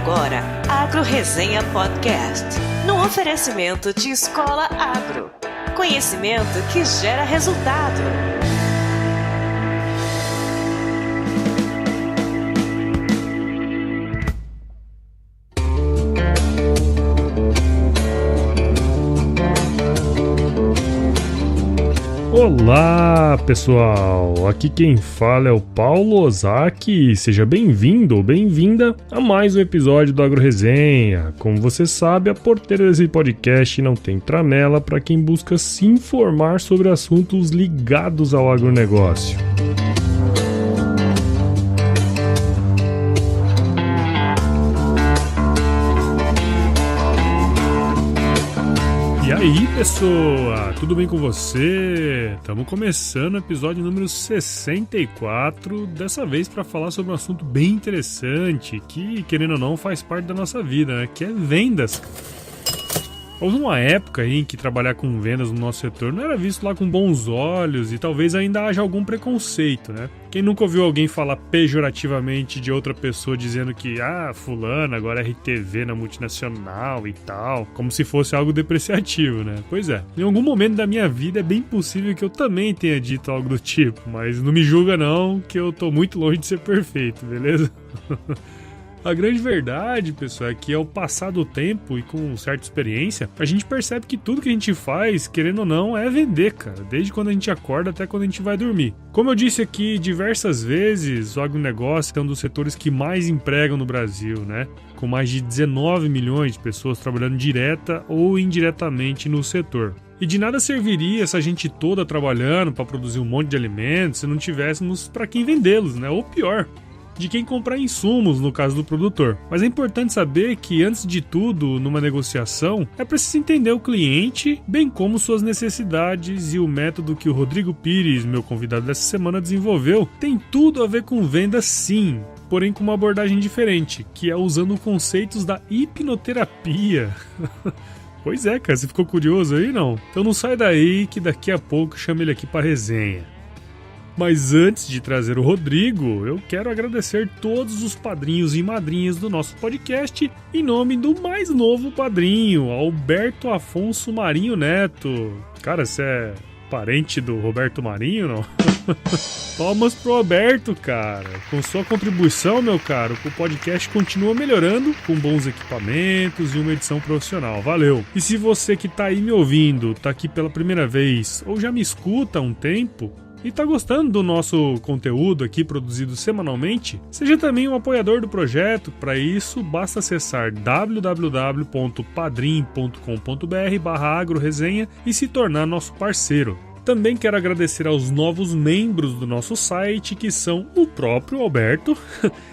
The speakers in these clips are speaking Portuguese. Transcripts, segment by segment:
agora Agro Resenha Podcast, no oferecimento de Escola Agro. Conhecimento que gera resultado. Olá pessoal, aqui quem fala é o Paulo Ozaki, seja bem-vindo ou bem-vinda a mais um episódio do Agro Resenha. Como você sabe, a porteira desse podcast não tem tramela para quem busca se informar sobre assuntos ligados ao agronegócio. E aí pessoa, tudo bem com você? Estamos começando o episódio número 64, dessa vez para falar sobre um assunto bem interessante que, querendo ou não, faz parte da nossa vida, né? Que é vendas. Houve uma época aí em que trabalhar com vendas no nosso setor não era visto lá com bons olhos e talvez ainda haja algum preconceito, né? Quem nunca ouviu alguém falar pejorativamente de outra pessoa dizendo que fulano agora é RTV na multinacional e tal, como se fosse algo depreciativo, né? Pois é, em algum momento da minha vida é bem possível que eu também tenha dito algo do tipo, mas não me julga não, que eu tô muito longe de ser perfeito, beleza? A grande verdade, pessoal, é que ao passar do tempo e com certa experiência, a gente percebe que tudo que a gente faz, querendo ou não, é vender, cara. Desde quando a gente acorda até quando a gente vai dormir. Como eu disse aqui diversas vezes, o agronegócio é um dos setores que mais empregam no Brasil, né? Com mais de 19 milhões de pessoas trabalhando direta ou indiretamente no setor. E de nada serviria essa gente toda trabalhando para produzir um monte de alimentos se não tivéssemos para quem vendê-los, né? Ou pior, de quem comprar insumos, no caso do produtor. Mas é importante saber que, antes de tudo, numa negociação, é preciso entender o cliente, bem como suas necessidades, e o método que o Rodrigo Pires, meu convidado dessa semana, desenvolveu, tem tudo a ver com venda sim, porém com uma abordagem diferente, que é usando conceitos da hipnoterapia. Pois é, cara, você ficou curioso aí, não? Então não sai daí que daqui a pouco chamo ele aqui para resenha. Mas antes de trazer o Rodrigo, eu quero agradecer todos os padrinhos e madrinhas do nosso podcast em nome do mais novo padrinho, Alberto Afonso Marinho Neto. Cara, você é parente do Roberto Marinho, não? Palmas pro Alberto, cara. Com sua contribuição, meu caro, o podcast continua melhorando com bons equipamentos e uma edição profissional. Valeu! E se você que tá aí me ouvindo, tá aqui pela primeira vez ou já me escuta há um tempo e tá gostando do nosso conteúdo aqui produzido semanalmente, seja também um apoiador do projeto. Para isso, basta acessar www.padrim.com.br/agroresenha e se tornar nosso parceiro. Também quero agradecer aos novos membros do nosso site, que são o próprio Alberto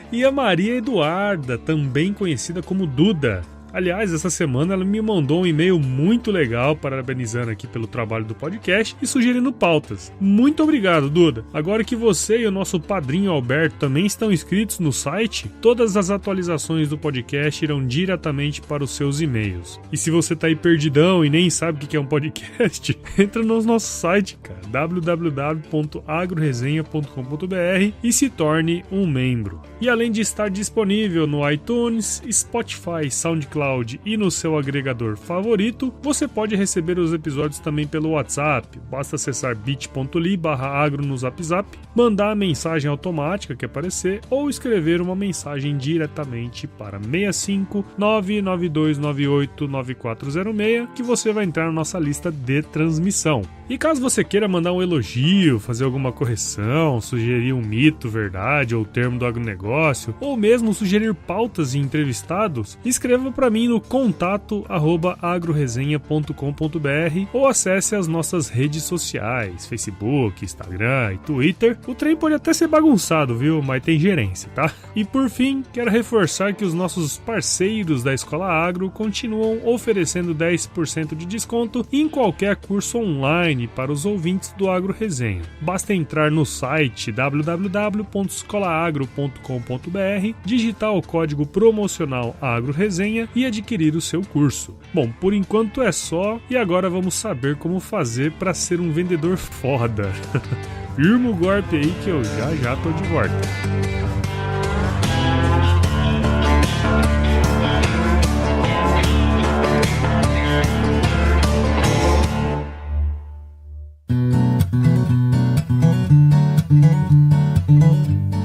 e a Maria Eduarda, também conhecida como Duda. Aliás, essa semana ela me mandou um e-mail muito legal parabenizando aqui pelo trabalho do podcast e sugerindo pautas. Muito obrigado, Duda! Agora que você e o nosso padrinho Alberto também estão inscritos no site, todas as atualizações do podcast irão diretamente para os seus e-mails. E se você tá aí perdidão e nem sabe o que é um podcast, entra no nosso site, cara, www.agroresenha.com.br e se torne um membro. E além de estar disponível no iTunes, Spotify, SoundCloud e no seu agregador favorito, você pode receber os episódios também pelo WhatsApp. Basta acessar bit.ly/agro no ZapZap, mandar a mensagem automática que aparecer ou escrever uma mensagem diretamente para 65 99298 9406 que você vai entrar na nossa lista de transmissão. E caso você queira mandar um elogio, fazer alguma correção, sugerir um mito, verdade ou termo do agronegócio, ou mesmo sugerir pautas e entrevistados, escreva para mim no contato@agroresenha.com.br ou acesse as nossas redes sociais, Facebook, Instagram e Twitter. O trem pode até ser bagunçado, viu? Mas tem gerência, tá? E por fim, quero reforçar que os nossos parceiros da Escola Agro continuam oferecendo 10% de desconto em qualquer curso online para os ouvintes do Agro Resenha. Basta entrar no site www.escolaagro.com.br, digitar o código promocional Agro Resenha e adquirir o seu curso. Bom, por enquanto é só, e agora vamos saber como fazer para ser um vendedor foda. Firma o golpe aí que eu já tô de volta.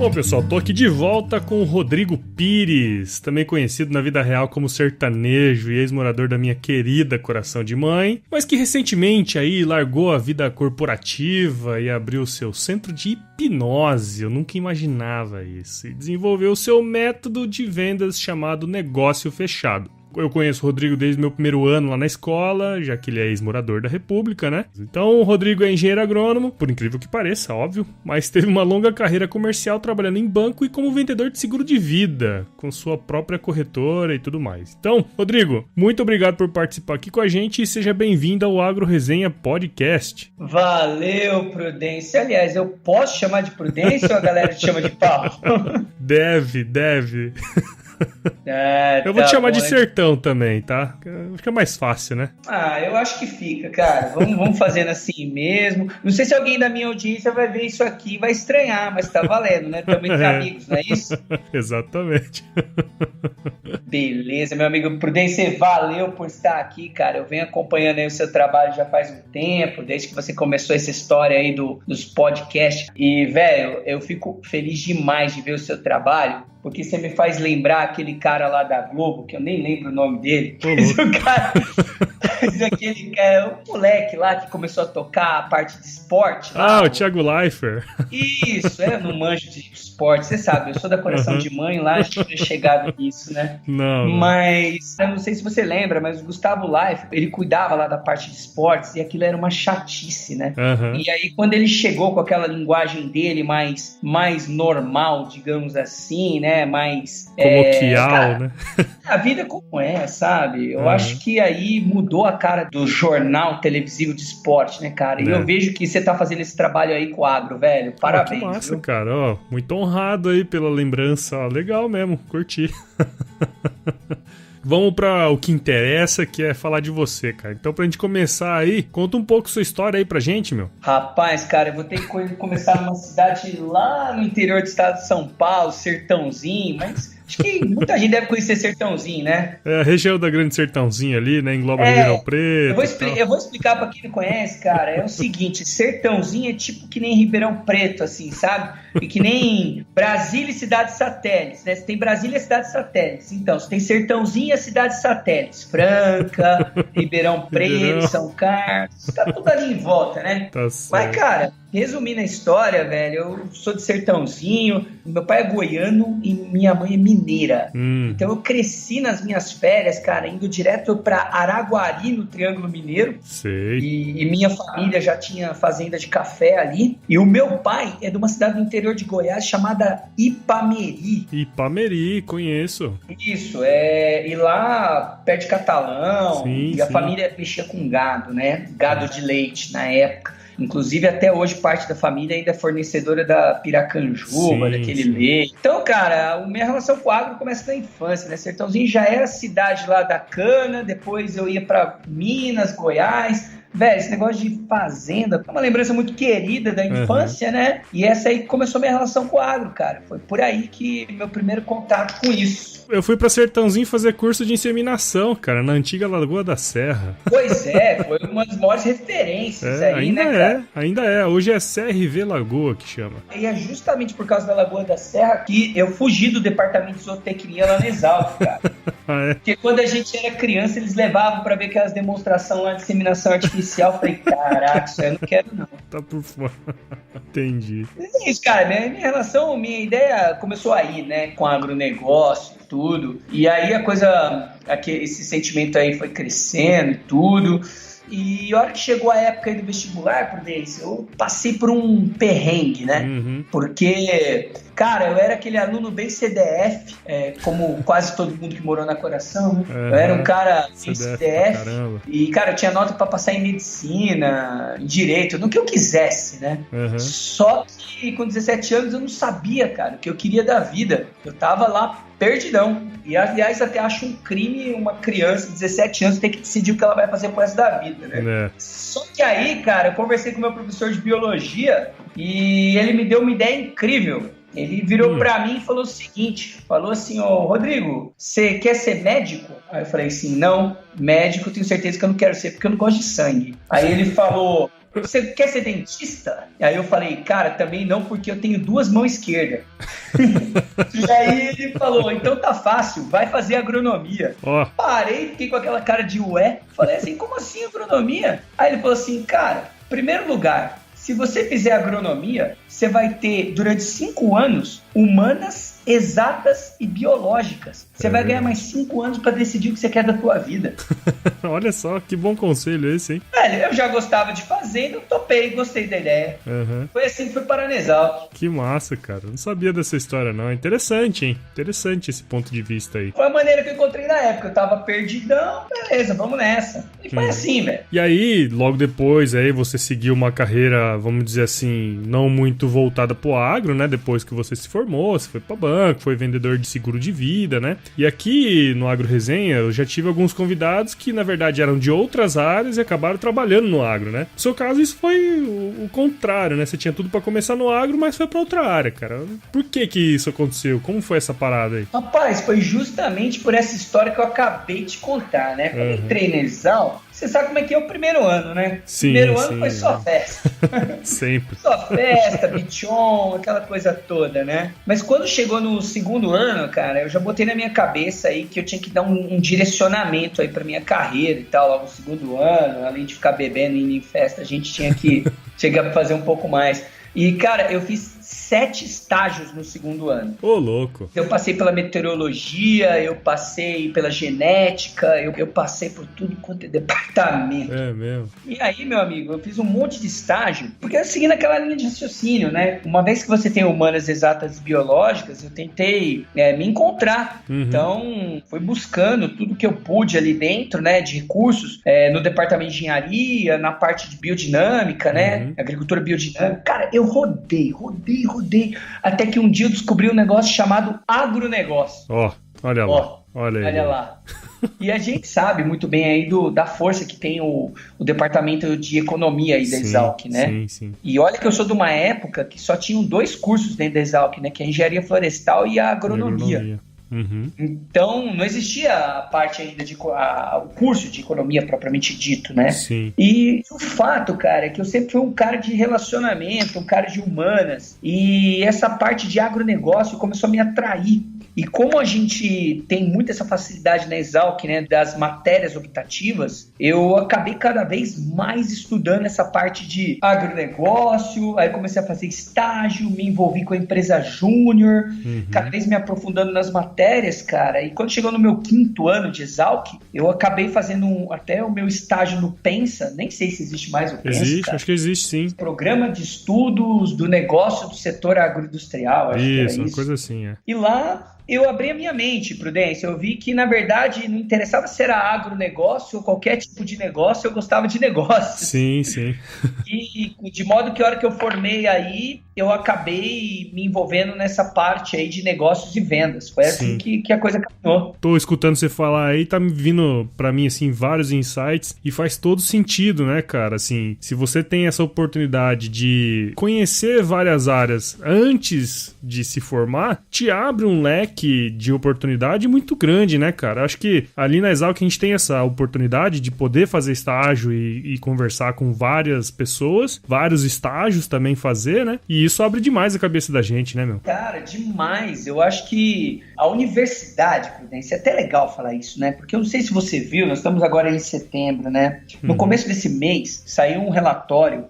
Bom, pessoal, tô aqui de volta com o Rodrigo Pires, também conhecido na vida real como sertanejo e ex-morador da minha querida Coração de Mãe, mas que recentemente aí largou a vida corporativa e abriu seu centro de hipnose. Eu nunca imaginava isso. E desenvolveu o seu método de vendas chamado Negócio Fechado. Eu conheço o Rodrigo desde o meu primeiro ano lá na escola, já que ele é ex-morador da República, né? Então o Rodrigo é engenheiro agrônomo, por incrível que pareça, óbvio, mas teve uma longa carreira comercial trabalhando em banco e como vendedor de seguro de vida, com sua própria corretora e tudo mais. Então, Rodrigo, muito obrigado por participar aqui com a gente e seja bem-vindo ao Agro Resenha Podcast. Valeu, Prudência. Aliás, eu posso chamar de Prudência ou a galera te chama de Paulo? Deve. Eu vou te chamar de Sertão também, tá? Fica mais fácil, né? Eu acho que fica, cara. Vamos fazendo assim mesmo. Não sei se alguém da minha audiência vai ver isso aqui e vai estranhar, mas tá valendo, né? Também entre amigos, não é isso? Exatamente. Beleza, meu amigo Prudência, valeu por estar aqui, cara. Eu venho acompanhando aí o seu trabalho já faz um tempo, desde que você começou essa história aí dos podcasts. E, velho, eu fico feliz demais de ver o seu trabalho, porque você me faz lembrar aquele cara lá da Globo, que eu nem lembro o nome dele. Aquele cara, o moleque lá que começou a tocar a parte de esporte. Lá, o Thiago Leifert. Isso, eu não manjo de esporte, você sabe, eu sou da Coração de Mãe lá, a gente tinha chegado nisso, né? Não. Mas, eu não sei se você lembra, mas o Gustavo Leifert, ele cuidava lá da parte de esportes e aquilo era uma chatice, né? E aí, quando ele chegou com aquela linguagem dele mais normal, digamos assim, né? Mais coloquial, cara, né? A vida como é, sabe? Eu acho que aí mudou a cara do jornal televisivo de esporte, né, cara? E eu vejo que você tá fazendo esse trabalho aí com o agro, velho. Parabéns. Que massa, viu? Cara. Ó, muito honrado aí pela lembrança. Ó, legal mesmo, curti. Vamos para o que interessa, que é falar de você, cara. Então, pra gente começar aí, conta um pouco sua história aí pra gente, meu. Rapaz, cara, eu vou ter que começar numa cidade lá no interior do estado de São Paulo, Sertãozinho, mas acho que muita gente deve conhecer Sertãozinho, né? É, a região da Grande Sertãozinho ali, né? Engloba Ribeirão Preto. Eu vou explicar pra quem não conhece, cara. É o seguinte, Sertãozinho é tipo que nem Ribeirão Preto, assim, sabe? E que nem Brasília e cidades satélites, né? Você tem Brasília e cidades satélites. Então, você tem Sertãozinho e as cidades satélites. Franca, Ribeirão Preto, São Carlos. Tá tudo ali em volta, né? Tá certo. Mas, cara, resumindo a história, velho, eu sou de Sertãozinho, meu pai é goiano e minha mãe é mineira. Então eu cresci nas minhas férias, cara, indo direto pra Araguari, no Triângulo Mineiro. Sei. E minha família já tinha fazenda de café ali. E o meu pai é de uma cidade do interior de Goiás chamada Ipameri. Ipameri, conheço. Isso, e lá perto de Catalão. Sim, a família mexia com gado, né? Gado de leite na época. Inclusive, até hoje, parte da família ainda é fornecedora da piracanjuba, daquele leite. Então, cara, a minha relação com o agro começa na infância, né? Sertãozinho já era a cidade lá da cana, depois eu ia pra Minas, Goiás. Velho, esse negócio de fazenda é uma lembrança muito querida da infância, né? E essa aí começou minha relação com o agro, cara. Foi por aí que meu primeiro contato com isso. Eu fui pra Sertãozinho fazer curso de inseminação, cara, na antiga Lagoa da Serra. Pois é, foi uma das maiores referências aí, né, cara? Ainda é. Hoje é CRV Lagoa que chama. E é justamente por causa da Lagoa da Serra que eu fugi do departamento de zootecnia lá na Exalc, cara. Porque quando a gente era criança, eles levavam pra ver aquelas demonstrações lá de inseminação artificial. Eu falei, caraca, isso aí eu não quero não. Tá por fora. Entendi. É isso, cara. Minha ideia começou aí, né? Com agronegócio e tudo. E aí esse sentimento aí foi crescendo e tudo. E a hora que chegou a época aí do vestibular, Prudência, eu passei por um perrengue, né? Porque, cara, eu era aquele aluno bem CDF, como quase todo mundo que morou na Coração, né? Eu era um cara bem CDF e, cara, eu tinha nota pra passar em medicina, em direito, no que eu quisesse, né? Só que com 17 anos eu não sabia, cara, o que eu queria da vida. Eu tava lá perdidão. E, aliás, até acho um crime uma criança de 17 anos ter que decidir o que ela vai fazer pro resto da vida, né? Só que aí, cara, eu conversei com o meu professor de biologia e ele me deu uma ideia incrível. Ele virou pra mim e falou o seguinte, falou assim, Rodrigo, você quer ser médico? Aí eu falei assim, não, médico tenho certeza que eu não quero ser, porque eu não gosto de sangue. Aí ele falou, você quer ser dentista? Aí eu falei, cara, também não, porque eu tenho 2 mãos esquerdas. E aí ele falou, então tá fácil, vai fazer agronomia. Parei, fiquei com aquela cara de ué, falei assim, como assim agronomia? Aí ele falou assim, cara, primeiro lugar, se você fizer agronomia, você vai ter, durante 5 anos, humanas, exatas e biológicas. Você vai ganhar mais 5 anos pra decidir o que você quer da tua vida. Olha só, que bom conselho esse, hein? Velho, eu já gostava de fazenda, topei, gostei da ideia. Foi assim que fui para a Exalc. Que massa, cara. Não sabia dessa história, não. Interessante, hein? Interessante esse ponto de vista aí. Foi a maneira que eu encontrei na época. Eu tava perdidão, beleza, vamos nessa. E foi assim, velho. E aí, logo depois, aí você seguiu uma carreira, vamos dizer assim, não muito voltada pro agro, né? Depois que você se formou, você foi pra banco, foi vendedor de seguro de vida, né? E aqui no Agro Resenha, eu já tive alguns convidados que, na verdade, eram de outras áreas e acabaram trabalhando no agro, né? No seu caso, isso foi o contrário, né? Você tinha tudo pra começar no agro, mas foi pra outra área, cara. Por que isso aconteceu? Como foi essa parada aí? Rapaz, foi justamente por essa história que eu acabei de contar, né? Quando eu entrei na Exalc, você sabe como é que é o primeiro ano, né? Sim, primeiro ano foi só festa. Sempre. Só festa, bichon, aquela coisa toda, né? Mas quando chegou no segundo ano, cara, eu já botei na minha cabeça aí que eu tinha que dar um direcionamento aí pra minha carreira e tal, logo no segundo ano, além de ficar bebendo e indo em festa, a gente tinha que chegar pra fazer um pouco mais. E, cara, eu fiz 7 estágios no segundo ano. Ô, louco. Eu passei pela meteorologia, eu passei pela genética, eu passei por tudo quanto é departamento. É mesmo. E aí, meu amigo, eu fiz um monte de estágio, porque eu segui naquela linha de raciocínio, né? Uma vez que você tem humanas exatas e biológicas, eu tentei me encontrar. Então, fui buscando tudo que eu pude ali dentro, né? De recursos, no departamento de engenharia, na parte de biodinâmica, né? Agricultura biodinâmica. Cara, eu rodei, até que um dia eu descobri um negócio chamado agronegócio. Olha lá. E a gente sabe muito bem aí da força que tem o departamento de economia aí da Exalc, né? Sim. E olha que eu sou de uma época que só tinham 2 cursos dentro da Exalc, né? Que é a engenharia florestal e a agronomia. Então, não existia a parte ainda o curso de economia propriamente dito, né? Sim. E o fato, cara, é que eu sempre fui um cara de relacionamento, um cara de humanas, e essa parte de agronegócio começou a me atrair. E como a gente tem muito essa facilidade na Exalc, né, das matérias optativas, eu acabei cada vez mais estudando essa parte de agronegócio, aí comecei a fazer estágio, me envolvi com a empresa júnior, cada vez me aprofundando nas matérias, cara, e quando chegou no meu 5º ano de Exalc, eu acabei fazendo até o meu estágio no Pensa, nem sei se existe mais o Pensa. Existe, cara. Acho que existe sim. Programa de Estudos do Negócio do Setor Agroindustrial, acho que era isso. Uma coisa assim, E lá eu abri a minha mente, Prudência. Eu vi que, na verdade, não interessava se era agronegócio ou qualquer tipo de negócio, eu gostava de negócios. Sim. E de modo que a hora que eu formei aí, eu acabei me envolvendo nessa parte aí de negócios e vendas. Foi assim que a coisa caminhou. Tô escutando você falar aí, tá me vindo pra mim, assim, vários insights e faz todo sentido, né, cara? Assim, se você tem essa oportunidade de conhecer várias áreas antes de se formar, te abre um leque de oportunidade muito grande, né, cara? Acho que ali na Exalc a gente tem essa oportunidade de poder fazer estágio e conversar com várias pessoas, vários estágios também fazer, né? E isso abre demais a cabeça da gente, né, meu? Cara, demais. Eu acho que a universidade, Prudência, é até legal falar isso, né? Porque eu não sei se você viu, nós estamos agora em setembro, né? No começo desse mês, saiu um relatório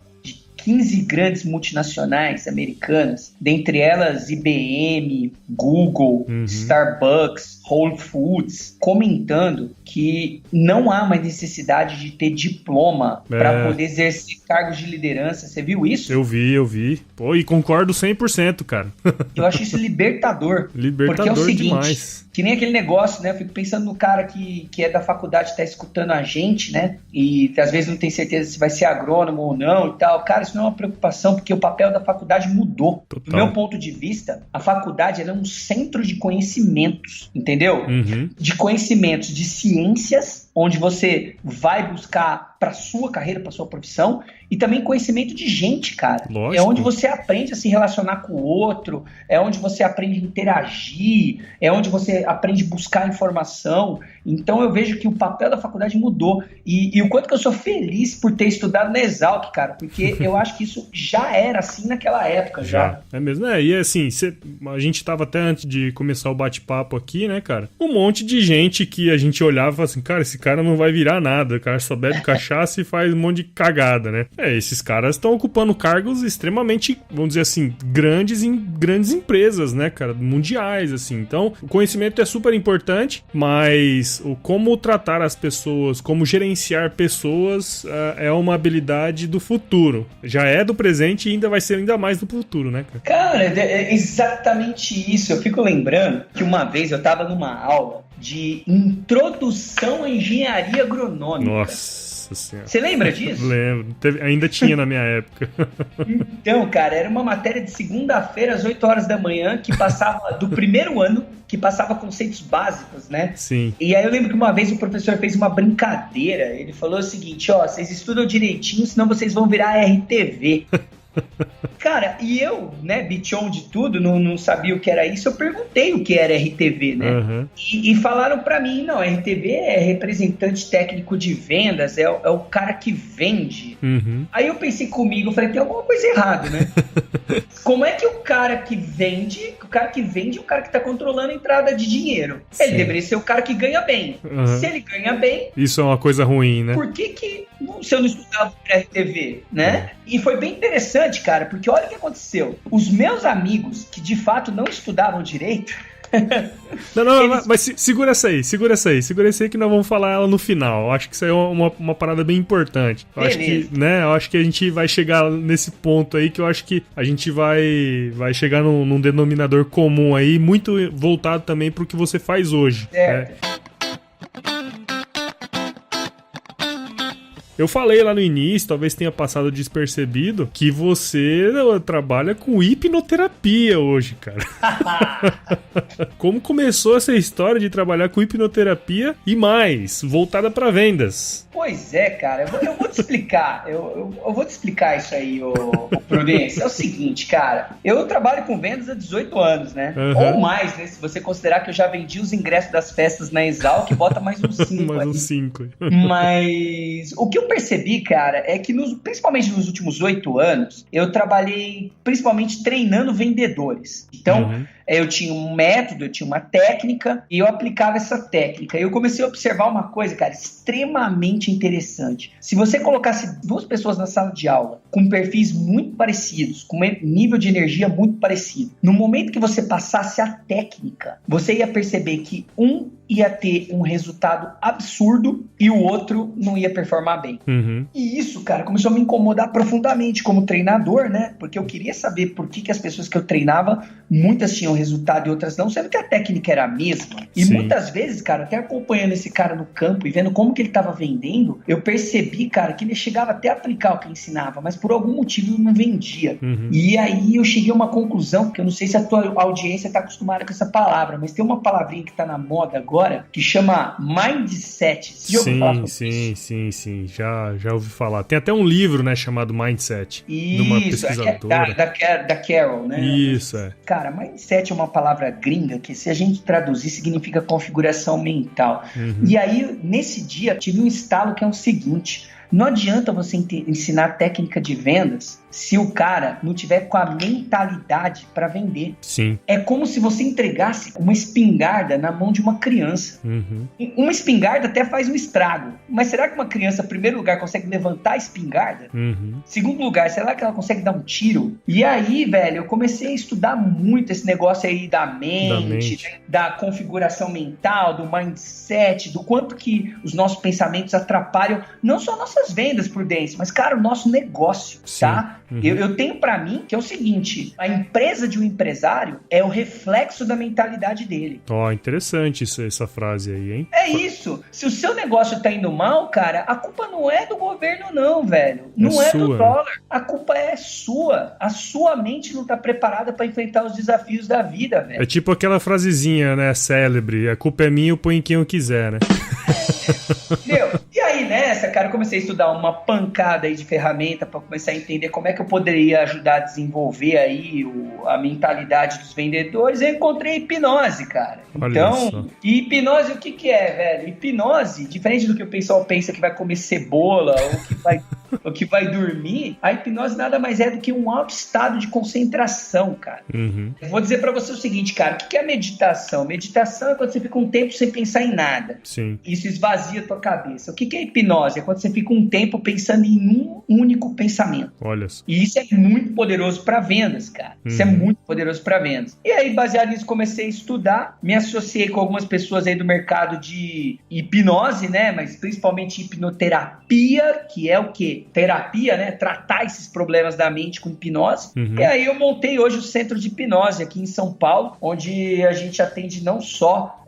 15 grandes multinacionais americanas, dentre elas IBM, Google, Starbucks, Whole Foods, comentando que não há mais necessidade de ter diploma para poder exercer cargos de liderança. Você viu isso? Eu vi. Pô, e concordo 100%, cara. Eu acho isso libertador. Libertador porque é o seguinte, demais. Que nem aquele negócio, né? Eu fico pensando no cara que é da faculdade, tá escutando a gente, né? E às vezes não tem certeza se vai ser agrônomo ou não e tal. Cara, isso não é uma preocupação, porque o papel da faculdade mudou. Total. Do meu ponto de vista, a faculdade ela é um centro de conhecimentos, entendeu? De conhecimentos de ciências onde você vai buscar para sua carreira, para sua profissão, e também conhecimento de gente, cara. Lógico. É onde você aprende a se relacionar com o outro, é onde você aprende a interagir, é onde você aprende a buscar informação. Então eu vejo que o papel da faculdade mudou. E o quanto que eu sou feliz por ter estudado na Exalc, cara, porque eu acho que isso já era assim naquela época, já. É mesmo, e assim, a gente tava até antes de começar o bate-papo aqui, né, cara, um monte de gente que a gente olhava e falava assim, cara, esse cara não vai virar nada, o cara só bebe cachaça e faz um monte de cagada, né? Esses caras estão ocupando cargos extremamente, vamos dizer assim, grandes em grandes empresas, né, cara, mundiais, assim. Então, o conhecimento é super importante, mas o como tratar as pessoas, como gerenciar pessoas é uma habilidade do futuro. Já é do presente e ainda vai ser ainda mais do futuro, né, cara? Cara, é exatamente isso. Eu fico lembrando que uma vez eu tava numa aula de introdução à engenharia agronômica. Nossa Senhora. Você lembra disso? Lembro. Ainda tinha na minha época. Então, cara, era uma matéria de segunda-feira às 8 horas da manhã que passava do primeiro ano, que passava conceitos básicos, né? Sim. E aí eu lembro que uma vez o professor fez uma brincadeira. Ele falou o seguinte, vocês estudam direitinho, senão vocês vão virar RTV. Cara, e eu, né, bichão de tudo, não sabia o que era isso, eu perguntei o que era RTV, né? Uhum. E falaram pra mim, não, RTV é representante técnico de vendas, é o cara que vende. Uhum. Aí eu pensei comigo, eu falei, tem alguma coisa errada, né? Como é que o cara que vende é o cara que tá controlando a entrada de dinheiro? Sim. Ele deveria ser o cara que ganha bem. Uhum. Se ele ganha bem... Isso é uma coisa ruim, né? Por que se eu não estudava pra RTV, né? E foi bem interessante, cara, porque olha o que aconteceu. Os meus amigos, que de fato não estudavam direito... Não, mas segura essa aí que nós vamos falar ela no final. Eu acho que isso aí é uma parada bem importante. Eu acho que, né, eu acho que a gente vai chegar nesse ponto aí, que eu acho que a gente vai chegar num denominador comum aí, muito voltado também pro que você faz hoje. Certo. Né? Eu falei lá no início, talvez tenha passado despercebido, que você trabalha com hipnoterapia hoje, cara. Como começou essa história de trabalhar com hipnoterapia e mais, voltada para vendas? Pois é, cara, eu vou te explicar, eu vou te explicar isso aí, ô Prudência. É o seguinte, cara, eu trabalho com vendas há 18 anos, né? Ou mais, né? Se você considerar que eu já vendi os ingressos das festas na Exalc, bota mais uns 5 mais uns 5. Mas o que eu percebi, cara, é que principalmente nos últimos 8 anos, eu trabalhei principalmente treinando vendedores. Então, eu tinha um método, eu tinha uma técnica e eu aplicava essa técnica. E eu comecei a observar uma coisa, cara, extremamente interessante. Se você colocasse 2 pessoas na sala de aula com perfis muito parecidos, com um nível de energia muito parecido, no momento que você passasse a técnica, você ia perceber que um ia ter um resultado absurdo e o outro não ia performar bem. E isso, cara, começou a me incomodar profundamente como treinador, né? Porque eu queria saber por que as pessoas que eu treinava, muitas tinham resultado e outras não, sendo que a técnica era a mesma. E muitas vezes, cara, até acompanhando esse cara no campo e vendo como que ele estava vendendo, eu percebi, cara, que ele chegava até a aplicar o que ensinava, mas por algum motivo não vendia. E aí eu cheguei a uma conclusão, que eu não sei se a tua audiência está acostumada com essa palavra, mas tem uma palavrinha que está na moda agora, que chama mindset. Você já ouviu falar sobre isso? Sim, já ouvi falar. Tem até um livro, né, chamado Mindset, de uma pesquisadora. Da Carol, né? Isso, é. Cara, mindset é uma palavra gringa que, se a gente traduzir, significa configuração mental. E aí, nesse dia, tive um estalo que é o seguinte: não adianta você ensinar técnica de vendas se o cara não tiver com a mentalidade para vender. Sim. É como se você entregasse uma espingarda na mão de uma criança. Uma espingarda até faz um estrago, mas será que uma criança, em primeiro lugar, consegue levantar a espingarda? Segundo lugar, será que ela consegue dar um tiro? E aí, velho, eu comecei a estudar muito esse negócio aí da mente. Da configuração mental, do mindset, do quanto que os nossos pensamentos atrapalham não só nossas vendas, Prudência, mas, cara, o nosso negócio, tá? Eu tenho pra mim que é o seguinte: a empresa de um empresário é o reflexo da mentalidade dele. Interessante essa frase aí, hein? É isso. Se o seu negócio tá indo mal, cara, a culpa não é do governo não, velho. Não é do dólar. A culpa é sua. A sua mente não tá preparada pra enfrentar os desafios da vida, velho. É tipo aquela frasezinha, né, célebre: a culpa é minha, eu ponho em quem eu quiser, né? Entendeu? E aí nessa, cara, eu comecei a estudar uma pancada aí de ferramenta para começar a entender como é que eu poderia ajudar a desenvolver aí a mentalidade dos vendedores. Eu encontrei hipnose, cara. Então, e hipnose o que é, velho? Hipnose, diferente do que o pessoal pensa que vai comer cebola ou que vai dormir, a hipnose nada mais é do que um alto estado de concentração, cara. Eu vou dizer pra você o seguinte, cara, o que é meditação? Meditação é quando você fica um tempo sem pensar em nada. Sim. Isso esvazia a tua cabeça. O que é hipnose? É quando você fica um tempo pensando em um único pensamento. Olha só. E isso é muito poderoso para vendas, cara. Isso é muito poderoso para vendas. E aí, baseado nisso, comecei a estudar, me associei com algumas pessoas aí do mercado de hipnose, né? Mas principalmente hipnoterapia, que é o quê? Terapia, né? Tratar esses problemas da mente com hipnose. E aí eu montei hoje o Centro de Hipnose aqui em São Paulo, onde a gente atende não só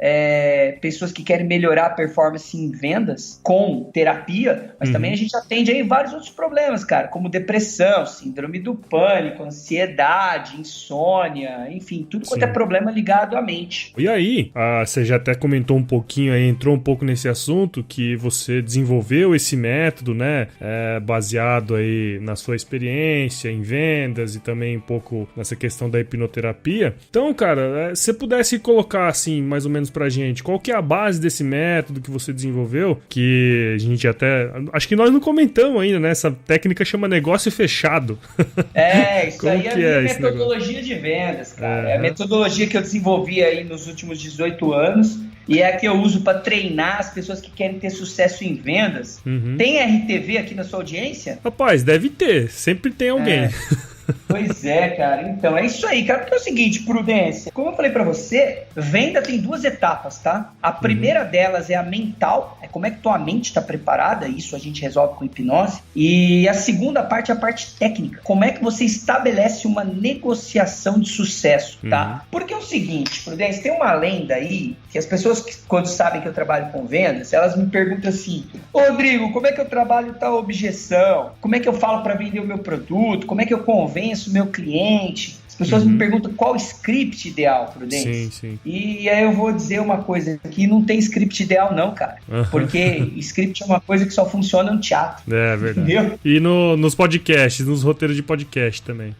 pessoas que querem melhorar a performance em vendas com terapia, mas também a gente atende aí vários outros problemas, cara, como depressão, síndrome do pânico, ansiedade, insônia, enfim, tudo quanto é problema ligado à mente. E aí, você já até comentou um pouquinho aí, entrou um pouco nesse assunto, que você desenvolveu esse método, né, baseado aí na sua experiência em vendas e também um pouco nessa questão da hipnoterapia. Então, cara, se você pudesse colocar assim, mais ou menos pra gente, qual que é a base desse método que você desenvolveu, que a gente até... Acho que nós não comentamos ainda, né? Essa técnica chama negócio fechado. Isso aí é a minha metodologia de vendas, cara. É a metodologia que eu desenvolvi aí nos últimos 18 anos e é a que eu uso para treinar as pessoas que querem ter sucesso em vendas. Tem RTV aqui na sua audiência? Rapaz, deve ter. Sempre tem alguém. Pois é, cara. Então, é isso aí, cara. Porque é o seguinte, prudência. Como eu falei pra você, venda tem duas etapas, tá? A primeira delas é a mental. É como é que tua mente tá preparada. Isso a gente resolve com hipnose. E a segunda parte é a parte técnica. Como é que você estabelece uma negociação de sucesso, tá? Porque é o seguinte, prudência, tem uma lenda aí que as pessoas, quando sabem que eu trabalho com vendas, elas me perguntam assim: Ô, Rodrigo, como é que eu trabalho tal objeção? Como é que eu falo pra vender o meu produto? Como é que eu convenço o meu cliente? As pessoas me perguntam qual o script ideal, Prudência. Sim, sim. E aí eu vou dizer uma coisa, que não tem script ideal não, cara. Porque script é uma coisa que só funciona no teatro. É verdade. Entendeu? E nos podcasts, nos roteiros de podcast também.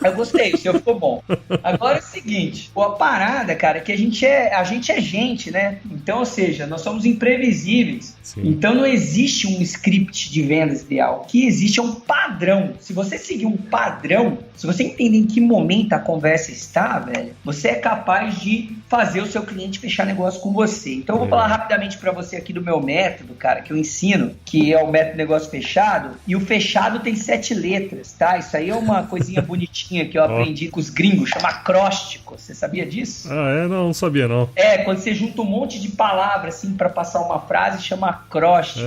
Eu gostei, o seu ficou bom. Agora é o seguinte, a parada, cara, é que a gente é gente, né? Então, ou seja, nós somos imprevisíveis. Sim. Então não existe um script de vendas ideal. O que existe é um padrão. Se você seguir um padrão, se você entender em que momento a conversa está, velho, você é capaz de fazer o seu cliente fechar negócio com você. Então eu vou falar rapidamente pra você aqui do meu método, cara, que eu ensino, que é o método negócio fechado, e o fechado tem 7 letras, tá? Isso aí é uma coisinha bonitinha que eu aprendi com os gringos, chama acróstico. Você sabia disso? Não sabia não. Quando você junta um monte de palavras assim pra passar uma frase, chama acróstico.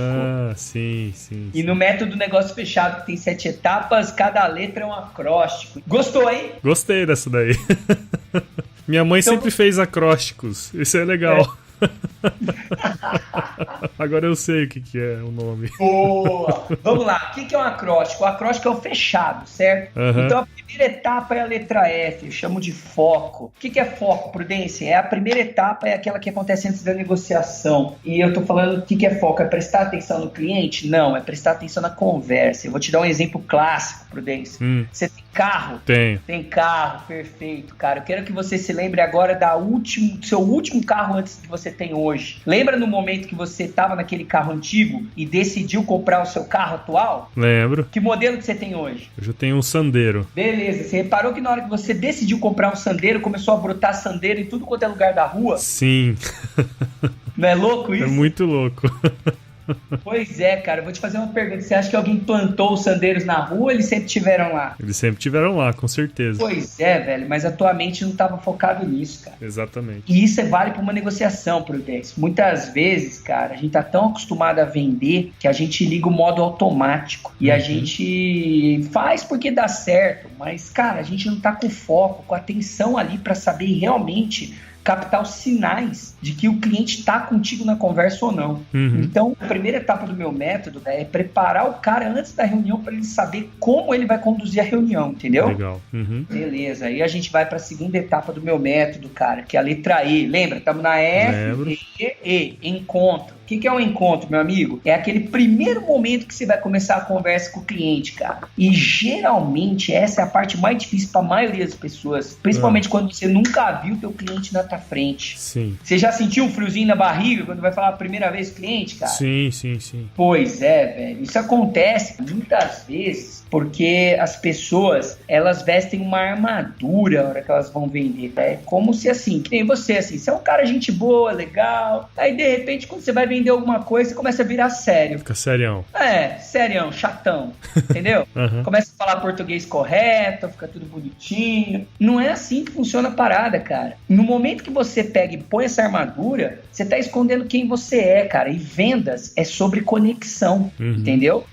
Sim. E no método negócio fechado, que tem 7 etapas, cada letra é um acróstico. Gostou, hein? Gostei dessa daí. Minha mãe sempre fez acrósticos. Isso é legal. Agora eu sei o que é o nome. Boa! Vamos lá, o que é um acróstico? O acróstico é o fechado, certo? Então a primeira etapa é a letra F, eu chamo de foco. O que é foco, Prudência? A primeira etapa é aquela que acontece antes da negociação. E eu tô falando o que é foco? É prestar atenção no cliente? Não, é prestar atenção na conversa. Eu vou te dar um exemplo clássico, Prudência. Você tem carro? Tenho. Tem carro, perfeito, cara. Eu quero que você se lembre agora do seu último carro antes que você tem hoje. Lembra no momento que você estava naquele carro antigo e decidiu comprar o seu carro atual? Lembro. Que modelo que você tem hoje? Hoje eu tenho um Sandero. Beleza, você reparou que na hora que você decidiu comprar um Sandero, começou a brotar Sandero em tudo quanto é lugar da rua? Sim. Não é louco isso? É muito louco. Pois é, cara, eu vou te fazer uma pergunta. Você acha que alguém plantou os sandeiros na rua ou eles sempre tiveram lá? Eles sempre tiveram lá, com certeza. Pois é, velho, mas a tua mente não estava focado nisso, cara. Exatamente. E isso vale para uma negociação, Prudência. Muitas vezes, cara, a gente tá tão acostumado a vender que a gente liga o modo automático. E a gente faz porque dá certo, mas, cara, a gente não tá com foco, com atenção ali para saber realmente captar os sinais de que o cliente está contigo na conversa ou não. Então, a primeira etapa do meu método é preparar o cara antes da reunião para ele saber como ele vai conduzir a reunião, entendeu? Legal. Beleza, aí a gente vai para a segunda etapa do meu método, cara, que é a letra E. Lembra? Estamos na F, E, encontro. que é um encontro, meu amigo? É aquele primeiro momento que você vai começar a conversa com o cliente, cara. E geralmente essa é a parte mais difícil para a maioria das pessoas, principalmente quando você nunca viu o teu cliente na tua frente. Sim. Você já sentiu um friozinho na barriga quando vai falar a primeira vez com o cliente, cara? Sim. Pois é, velho. Isso acontece muitas vezes porque as pessoas, elas vestem uma armadura na hora que elas vão vender. É como se assim, que nem você, assim, você é um cara gente boa, legal, aí de repente quando você vai vender alguma coisa, você começa a virar sério. Fica serião. Serião, chatão, entendeu? Começa a falar português correto, fica tudo bonitinho. Não é assim que funciona a parada, cara. No momento que você pega e põe essa armadura, você tá escondendo quem você é, cara. E vendas é sobre conexão, entendeu?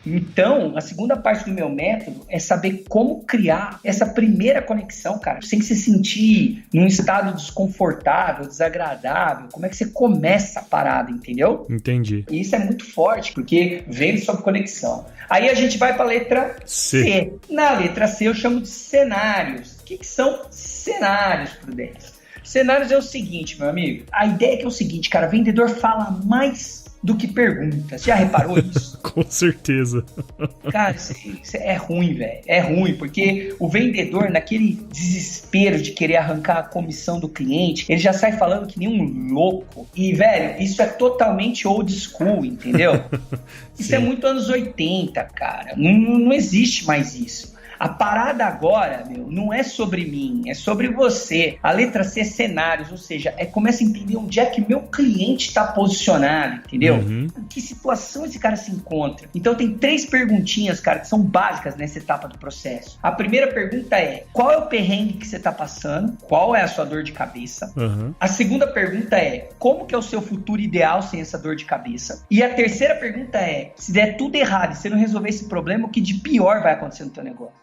Então, a segunda parte do meu método é saber como criar essa primeira conexão, cara, sem se sentir num estado desconfortável, desagradável. Como é que você começa a parada, entendeu? Entendi. E isso é muito forte, porque vem sobre conexão. Aí a gente vai para a letra C. Na letra C eu chamo de cenários. O que são cenários, Prudência? Cenários é o seguinte, meu amigo. A ideia é que é o seguinte, cara, vendedor fala mais do que pergunta. Você já reparou isso? Com certeza. Cara, isso é ruim, velho. É ruim, porque o vendedor, naquele desespero de querer arrancar a comissão do cliente, ele já sai falando que nem um louco. E, velho, isso é totalmente old school, entendeu? Isso é muito anos 80, cara. Não existe mais isso. A parada agora, não é sobre mim, é sobre você. A letra C é cenários, ou seja, começa a entender onde é que meu cliente está posicionado, entendeu? Em que situação esse cara se encontra. Então tem 3 perguntinhas, cara, que são básicas nessa etapa do processo. A primeira pergunta é, qual é o perrengue que você está passando? Qual é a sua dor de cabeça? A segunda pergunta é, como que é o seu futuro ideal sem essa dor de cabeça? E a terceira pergunta é, se der tudo errado e você não resolver esse problema, o que de pior vai acontecer no teu negócio?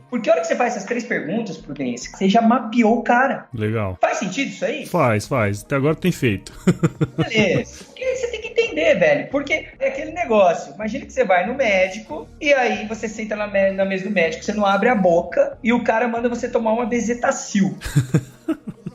Porque a hora que você faz essas 3 perguntas, Prudência, você já mapeou o cara. Legal. Faz sentido isso aí? Faz. Até agora tem feito. Beleza. Porque você tem que entender, velho. Porque é aquele negócio. Imagina que você vai no médico e aí você senta na mesa do médico, você não abre a boca e o cara manda você tomar uma bezetacil.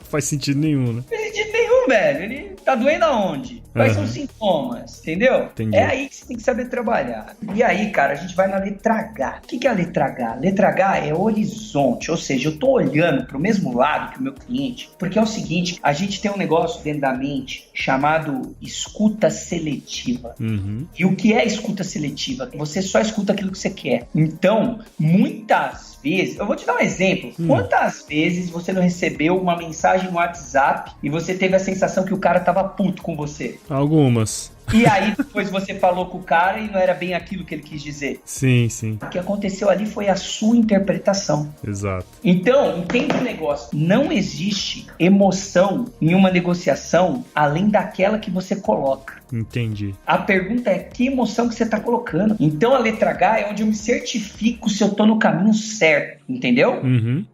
Faz sentido nenhum, né? Não faz sentido nenhum, velho. Ele tá doendo aonde? Quais são os sintomas? Entendeu? Entendi. É aí que você tem que saber trabalhar. E aí, cara, a gente vai na letra H. O que é a letra H? A letra H é horizonte, ou seja, eu tô olhando pro mesmo lado que o meu cliente, porque é o seguinte, a gente tem um negócio dentro da mente chamado escuta seletiva. E o que é escuta seletiva? Você só escuta aquilo que você quer. Então, muitas vezes, eu vou te dar um exemplo. Quantas vezes você não recebeu uma mensagem no WhatsApp e você teve a sensação que o cara tava puto com você? Algumas. E aí depois você falou com o cara e não era bem aquilo que ele quis dizer. Sim. O que aconteceu ali foi a sua interpretação. Exato. Então, entenda o negócio. Não existe emoção em uma negociação além daquela que você coloca. Entendi. A pergunta é que emoção que você está colocando. Então a letra H é onde eu me certifico se eu estou no caminho certo. Entendeu?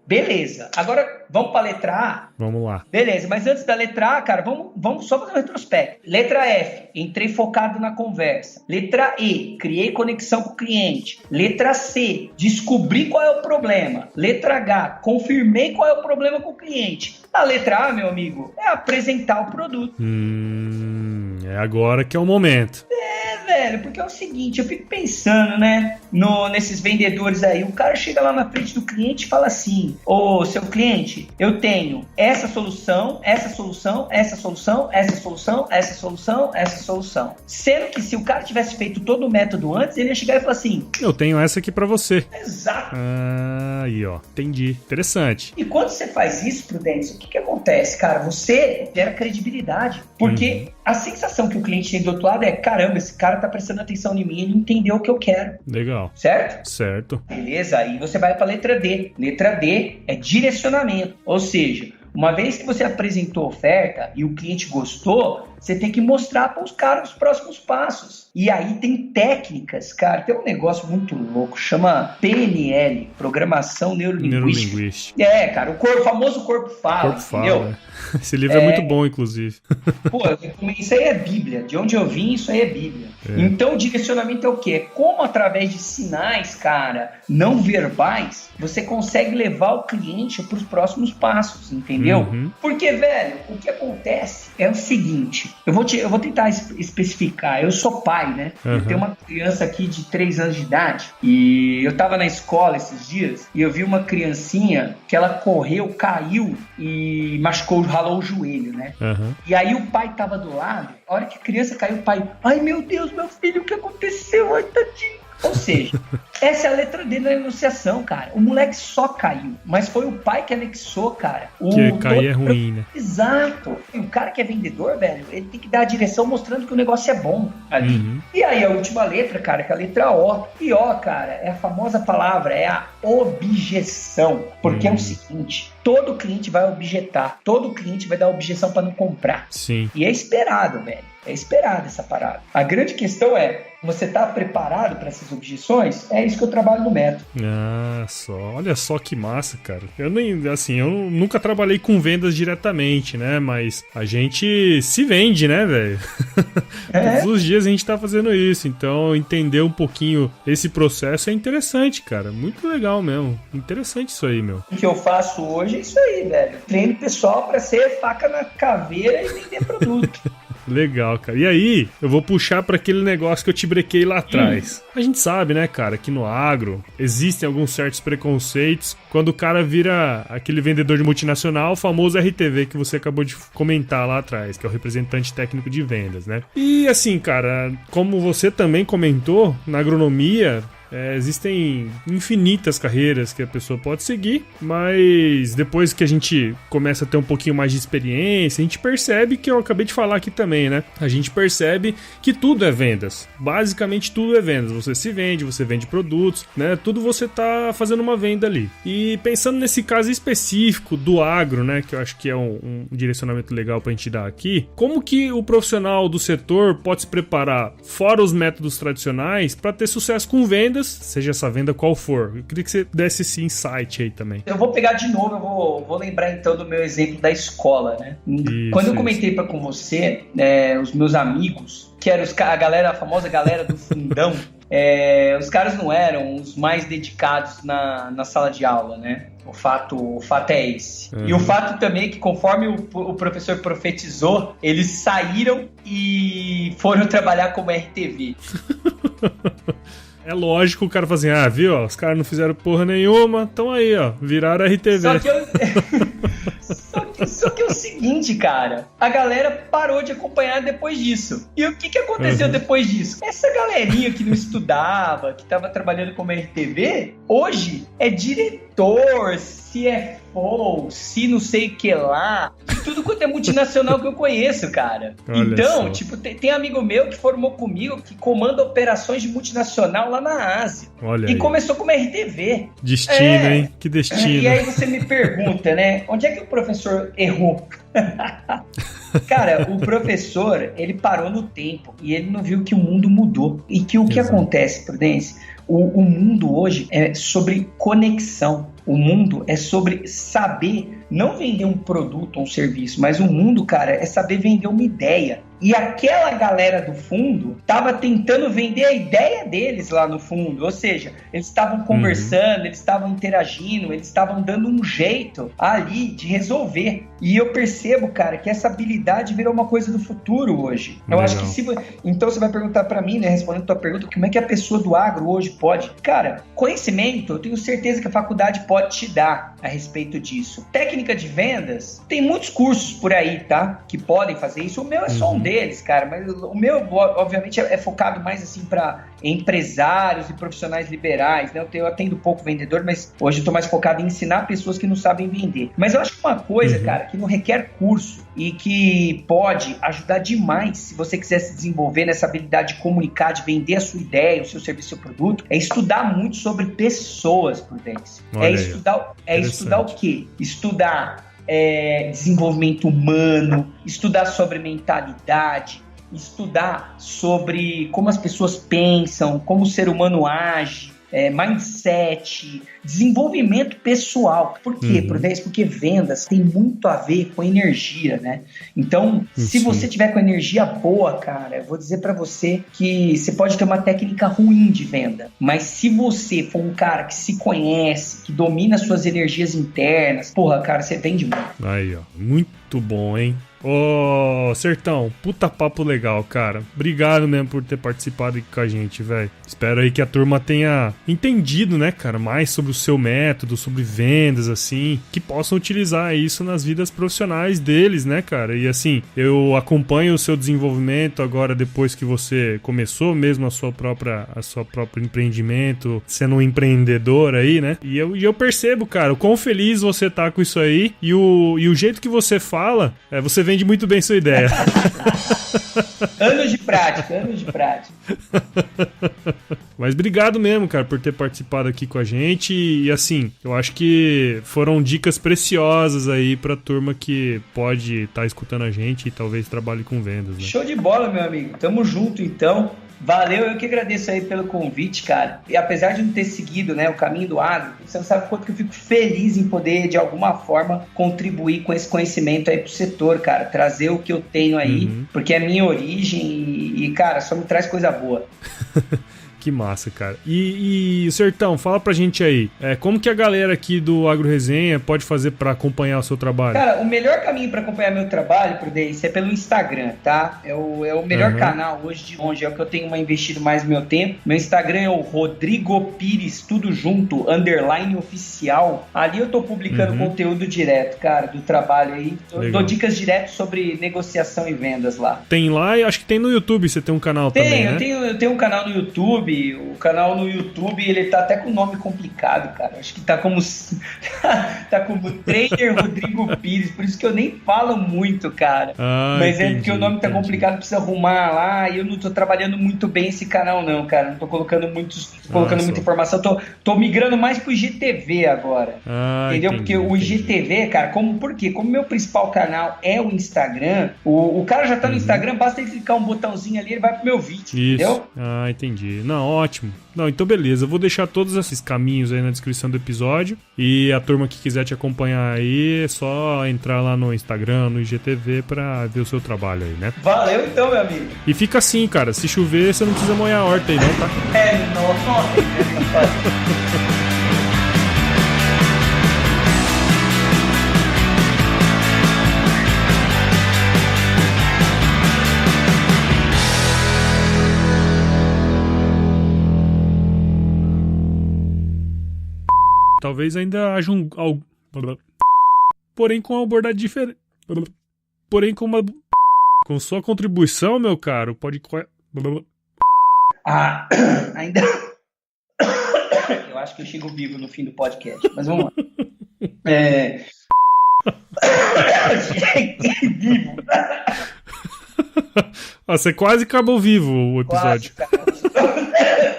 Beleza. Agora vamos para a letra A? Vamos lá. Beleza, mas antes da letra A, cara, vamos só fazer um retrospecto. Letra F, entrei focado na conversa. Letra E, criei conexão com o cliente. Letra C, descobri qual é o problema. Letra H, confirmei qual é o problema com o cliente. A letra A, meu amigo, é apresentar o produto. É agora que é o momento. Velho, porque é o seguinte, eu fico pensando, né, nesses vendedores aí, o cara chega lá na frente do cliente e fala assim, ô, seu cliente, eu tenho essa solução, essa solução, essa solução, essa solução, essa solução, essa solução. Sendo que se o cara tivesse feito todo o método antes, ele ia chegar e falar assim, eu tenho essa aqui pra você. Exato. Aí, ó, entendi. Interessante. E quando você faz isso, Prudência, o que acontece, cara? Você gera credibilidade, porque a sensação que o cliente tem do outro lado é, caramba, esse cara tá prestando atenção em mim, ele entendeu o que eu quero. Legal. Certo? Beleza, aí você vai pra letra D. Letra D é direcionamento, ou seja, uma vez que você apresentou a oferta e o cliente gostou, você tem que mostrar para os caras os próximos passos. E aí tem técnicas, cara, tem um negócio muito louco, chama PNL, Programação Neurolinguística. Cara, o famoso corpo fala, entendeu? Fala. Esse livro é muito bom, inclusive. Pô, isso aí é Bíblia. De onde eu vim, isso aí é Bíblia. Então, o direcionamento é o quê? É como, através de sinais, cara, não verbais, você consegue levar o cliente para os próximos passos, entendeu? Porque, velho, o que acontece é o seguinte, seguinte, eu vou tentar especificar. Eu sou pai, né? Eu tenho uma criança aqui de 3 anos de idade e eu tava na escola esses dias e eu vi uma criancinha que ela correu, caiu e machucou, ralou o joelho, né? E aí o pai tava do lado, a hora que a criança caiu, o pai, ai meu Deus, meu filho, o que aconteceu? Ai, tadinho. Ou seja, essa é a letra D da enunciação, cara. O moleque só caiu, mas foi o pai que anexou, cara. Que cair é ruim, né? Exato. E o cara que é vendedor, velho, ele tem que dar a direção mostrando que o negócio é bom ali. E aí a última letra, cara, que é a letra O. E O, cara, é a famosa palavra, é a objeção. Porque é o seguinte, todo cliente vai objetar, todo cliente vai dar objeção para não comprar. Sim. E é esperado, velho. É esperado essa parada. A grande questão é, você tá preparado para essas objeções? É isso que eu trabalho no método. Ah, olha só que massa, cara. Eu nunca trabalhei com vendas diretamente, né? Mas a gente se vende, né, velho? Todos os dias a gente tá fazendo isso. Então, entender um pouquinho esse processo é interessante, cara. Muito legal mesmo. Interessante isso aí, meu. O que eu faço hoje é isso aí, velho. Treino pessoal para ser faca na caveira e vender produto. Legal, cara. E aí, eu vou puxar para aquele negócio que eu te brequei lá atrás. A gente sabe, né, cara, que no agro existem alguns certos preconceitos quando o cara vira aquele vendedor de multinacional, o famoso RTV que você acabou de comentar lá atrás, que é o representante técnico de vendas, né? E assim, cara, como você também comentou, na agronomia existem infinitas carreiras que a pessoa pode seguir, mas depois que a gente começa a ter um pouquinho mais de experiência, a gente percebe que eu acabei de falar aqui também, né? A gente percebe que tudo é vendas. Basicamente tudo é vendas. Você vende produtos, né? Tudo você tá fazendo uma venda ali. E pensando nesse caso específico do agro, né? Que eu acho que é um direcionamento legal pra gente dar aqui. Como que o profissional do setor pode se preparar, fora os métodos tradicionais, para ter sucesso com vendas, seja essa venda qual for? Eu queria que você desse esse insight aí também. Eu vou pegar de novo, eu vou lembrar então do meu exemplo da escola, né? Quando eu comentei com você, os meus amigos, que eram a famosa galera do fundão, os caras não eram os mais dedicados na sala de aula, né? O fato é esse. E o fato também é que conforme o professor profetizou, eles saíram e foram trabalhar como RTV. É lógico o cara fala assim, viu, ó, os caras não fizeram porra nenhuma, então aí, ó, viraram RTV. Só que é o seguinte, cara, a galera parou de acompanhar depois disso. E o que aconteceu depois disso? Essa galerinha que não estudava, que tava trabalhando como RTV, hoje é diretor, CFO, se não sei o que lá, tudo quanto é multinacional que eu conheço, cara. Olha então, só. Tipo, tem amigo meu que formou comigo, que comanda operações de multinacional lá na Ásia. Olha e aí. Começou como RTV. Destino, hein? Que destino. E aí você me pergunta, né? Onde é que o professor errou? Cara, o professor, ele parou no tempo e ele não viu que o mundo mudou. E que o que acontece, Prudência? O mundo hoje é sobre conexão. O mundo é sobre saber não vender um produto ou um serviço, mas o mundo, cara, é saber vender uma ideia. E aquela galera do fundo estava tentando vender a ideia deles lá no fundo. Ou seja, eles estavam conversando, eles estavam interagindo, eles estavam dando um jeito ali de resolver. E eu percebo, cara, que essa habilidade virou uma coisa do futuro hoje. Eu acho que então você vai perguntar para mim, né, respondendo a tua pergunta, como é que a pessoa do agro hoje pode? Cara, conhecimento, eu tenho certeza que a faculdade pode te dar a respeito disso. Técnica de vendas, tem muitos cursos por aí, tá? Que podem fazer isso. O meu é só um deles, cara, mas o meu, obviamente, é focado mais assim para empresários e profissionais liberais, né? Eu atendo pouco vendedor, mas hoje eu tô mais focado em ensinar pessoas que não sabem vender. Mas eu acho que uma coisa, cara, que não requer curso e que pode ajudar demais se você quiser se desenvolver nessa habilidade de comunicar, de vender a sua ideia, o seu serviço, o seu produto, é estudar muito sobre pessoas, Prudência. Estudar o quê? Estudar desenvolvimento humano, estudar sobre mentalidade, estudar sobre como as pessoas pensam, como o ser humano age, mindset, desenvolvimento pessoal. Por quê, Prudência? Porque vendas tem muito a ver com energia, né? Então, se você tiver com energia boa, cara, eu vou dizer pra você que você pode ter uma técnica ruim de venda, mas se você for um cara que se conhece, que domina suas energias internas, porra, cara, você vende muito. Aí, ó, muito Muito bom, hein? Ô, Sertão, puta papo legal, cara. Obrigado mesmo por ter participado aqui com a gente, velho. Espero aí que a turma tenha entendido, né, cara, mais sobre o seu método, sobre vendas, assim, que possam utilizar isso nas vidas profissionais deles, né, cara? E assim, eu acompanho o seu desenvolvimento agora depois que você começou mesmo a sua própria empreendimento, sendo um empreendedor aí, né? E eu percebo, cara, o quão feliz você tá com isso aí e o jeito que você fala, você vende muito bem sua ideia. Anos de prática. Mas obrigado mesmo, cara, por ter participado aqui com a gente. E assim, eu acho que foram dicas preciosas aí pra turma que pode estar escutando a gente e talvez trabalhe com vendas, né? Show de bola, meu amigo. Tamo junto, então. Valeu, eu que agradeço aí pelo convite, cara. E apesar de não ter seguido, né, o caminho do agro, você não sabe o quanto que eu fico feliz em poder, de alguma forma, contribuir com esse conhecimento aí pro setor, cara. Trazer o que eu tenho aí, porque é minha origem e, cara, só me traz coisa boa. Que massa, cara. E Sertão, fala pra gente aí, como que a galera aqui do Agro Resenha pode fazer pra acompanhar o seu trabalho? Cara, o melhor caminho pra acompanhar meu trabalho, Prudência, é pelo Instagram, tá? É o melhor canal hoje de longe, é o que eu tenho investido mais meu tempo. Meu Instagram é o Rodrigo Pires, tudo junto, _oficial. Ali eu tô publicando conteúdo direto, cara, do trabalho aí. Eu dou dicas direto sobre negociação e vendas lá. Tem lá e acho que tem no YouTube, você tem um canal também, né? Eu tenho um canal no YouTube. O canal no YouTube, ele tá até com nome complicado, cara. Acho que tá como Trader Rodrigo Pires, por isso que eu nem falo muito, cara. Mas entendi, é porque o nome tá complicado, precisa arrumar lá, e eu não tô trabalhando muito bem esse canal não, cara. Não tô colocando muita informação, tô migrando mais pro IGTV agora. Entendeu? Porque o IGTV, cara, por quê? Como meu principal canal é o Instagram, o cara já tá no Instagram, basta ele clicar um botãozinho ali, ele vai pro meu vídeo, entendeu? Entendi. Não, ótimo. Não, então beleza, eu vou deixar todos esses caminhos aí na descrição do episódio e a turma que quiser te acompanhar aí é só entrar lá no Instagram, no IGTV pra ver o seu trabalho aí, né? Valeu então, meu amigo. E fica assim, cara, se chover você não precisa molhar a horta aí não, tá? Talvez ainda haja porém com uma abordagem diferente. Porém com sua contribuição, meu caro, pode... ainda... Eu acho que eu chego vivo no fim do podcast, mas vamos lá. Vivo. Você quase acabou vivo o episódio.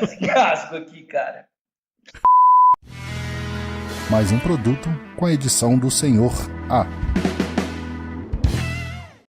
Esse casco aqui, cara. Mais um produto com a edição do Senhor A.